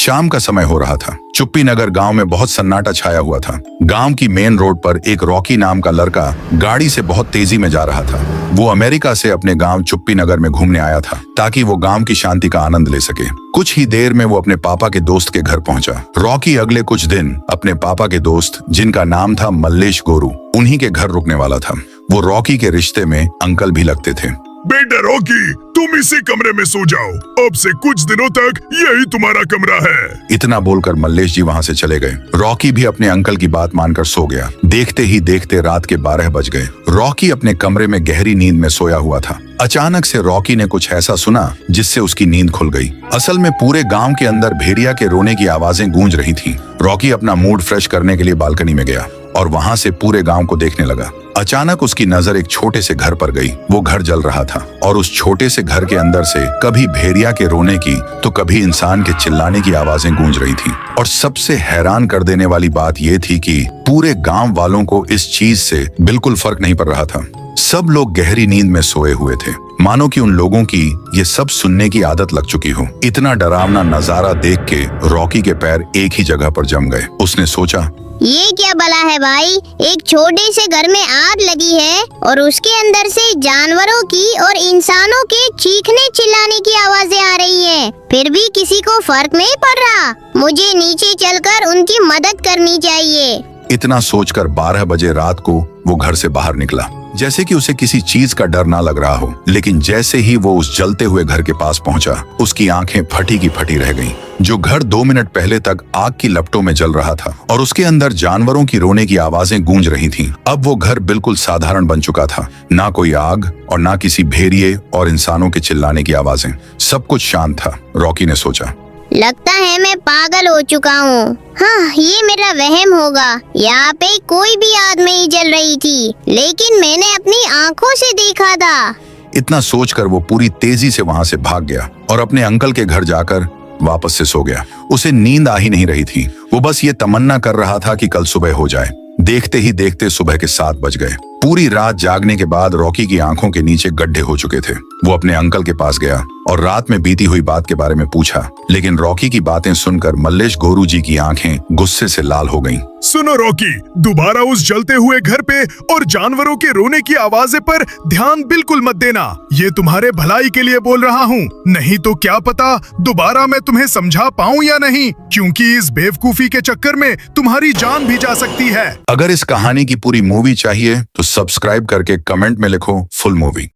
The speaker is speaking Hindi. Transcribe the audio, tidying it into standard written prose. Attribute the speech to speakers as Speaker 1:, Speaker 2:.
Speaker 1: शाम का समय हो रहा था। चुप्पी नगर गांव में बहुत सन्नाटा छाया हुआ था। गांव की मेन रोड पर एक रॉकी नाम का लड़का गाड़ी से बहुत तेजी में जा रहा था। वो अमेरिका से अपने गांव चुप्पी नगर में घूमने आया था ताकि वो गांव की शांति का आनंद ले सके। कुछ ही देर में वो अपने पापा के दोस्त के घर पहुंचा। रॉकी अगले कुछ दिन अपने पापा के दोस्त, जिनका नाम था मल्लेश गोरू, उन्हीं के घर रुकने वाला था। वो रॉकी के रिश्ते में अंकल भी लगते थे।
Speaker 2: बेटा रॉकी, तुम इसी कमरे में सो जाओ। अब से कुछ दिनों तक यही तुम्हारा कमरा है।
Speaker 1: इतना बोलकर मल्लेश जी वहां से चले गए। रॉकी भी अपने अंकल की बात मानकर सो गया। देखते ही देखते रात के 12 बज गए। रॉकी अपने कमरे में गहरी नींद में सोया हुआ था। अचानक से रॉकी ने कुछ ऐसा सुना जिससे उसकी नींद खुल गई। असल में पूरे गांव के अंदर भेड़िया के रोने की आवाजें गूंज रही थीं। रॉकी अपना मूड फ्रेश करने के लिए बालकनी में गया और वहां से पूरे गांव को देखने लगा। अचानक उसकी नजर एक छोटे से घर पर गई। वो घर जल रहा था और उस छोटे से घर के अंदर से कभी भेड़िया के रोने की तो कभी इंसान के चिल्लाने की आवाजें गूंज रही थीं। और सबसे हैरान कर देने वाली बात ये थी कि पूरे गांव वालों को इस चीज से बिल्कुल फर्क नहीं पड़ रहा था। सब लोग गहरी नींद में सोए हुए थे, मानो कि उन लोगों की ये सब सुनने की आदत लग चुकी हो। इतना डरावना नजारा देख के रॉकी के पैर एक ही जगह पर जम गए। उसने सोचा,
Speaker 3: ये क्या बला है भाई? एक छोटे से घर में आग लगी है और उसके अंदर से जानवरों की और इंसानों के चीखने चिल्लाने की आवाजें आ रही है, फिर भी किसी को फर्क नहीं पड़ रहा। मुझे नीचे चलकर उनकी मदद करनी चाहिए।
Speaker 1: इतना सोचकर 12 बजे रात को वो घर से बाहर निकला, जैसे कि उसे किसी चीज का डर ना लग रहा हो। लेकिन जैसे ही वो उस जलते हुए घर के पास पहुंचा, उसकी आंखें फटी की फटी रह गईं। जो घर 2 मिनट पहले तक आग की लपटों में जल रहा था और उसके अंदर जानवरों की रोने की आवाजें गूंज रही थीं, अब वो घर बिल्कुल साधारण बन चुका था। ना कोई आग और ना किसी भेड़िए और इंसानों के चिल्लाने की आवाजें। सब कुछ शांत था। रॉकी ने सोचा,
Speaker 3: लगता है मैं पागल हो चुका हूँ। हाँ, ये मेरा वहम होगा। यहाँ पे कोई भी आग नहीं जल रही थी, लेकिन मैंने अपनी आंखों से देखा था।
Speaker 1: इतना सोचकर वो पूरी तेजी से वहां से भाग गया और अपने अंकल के घर जाकर वापस से सो गया। उसे नींद आ ही नहीं रही थी। वो बस ये तमन्ना कर रहा था कि कल सुबह हो जाए। देखते ही देखते सुबह के 7 बज गए। पूरी रात जागने के बाद रॉकी की आंखों के नीचे गड्ढे हो चुके थे। वो अपने अंकल के पास गया और रात में बीती हुई बात के बारे में पूछा, लेकिन रॉकी की बातें सुनकर मल्लेश गोरू जी की आंखें गुस्से से लाल हो गईं।
Speaker 2: सुनो रॉकी, दोबारा उस जलते हुए घर पे और जानवरों के रोने की आवाजें पर ध्यान बिल्कुल मत देना। ये तुम्हारे भलाई के लिए बोल रहा हूँ, नहीं तो क्या पता दोबारा मैं तुम्हें समझा पाऊँ या नहीं, क्योंकि इस बेवकूफी के चक्कर में तुम्हारी जान भी जा सकती है।
Speaker 1: अगर इस कहानी की पूरी मूवी चाहिए तो सब्सक्राइब करके कमेंट में लिखो फुल मूवी।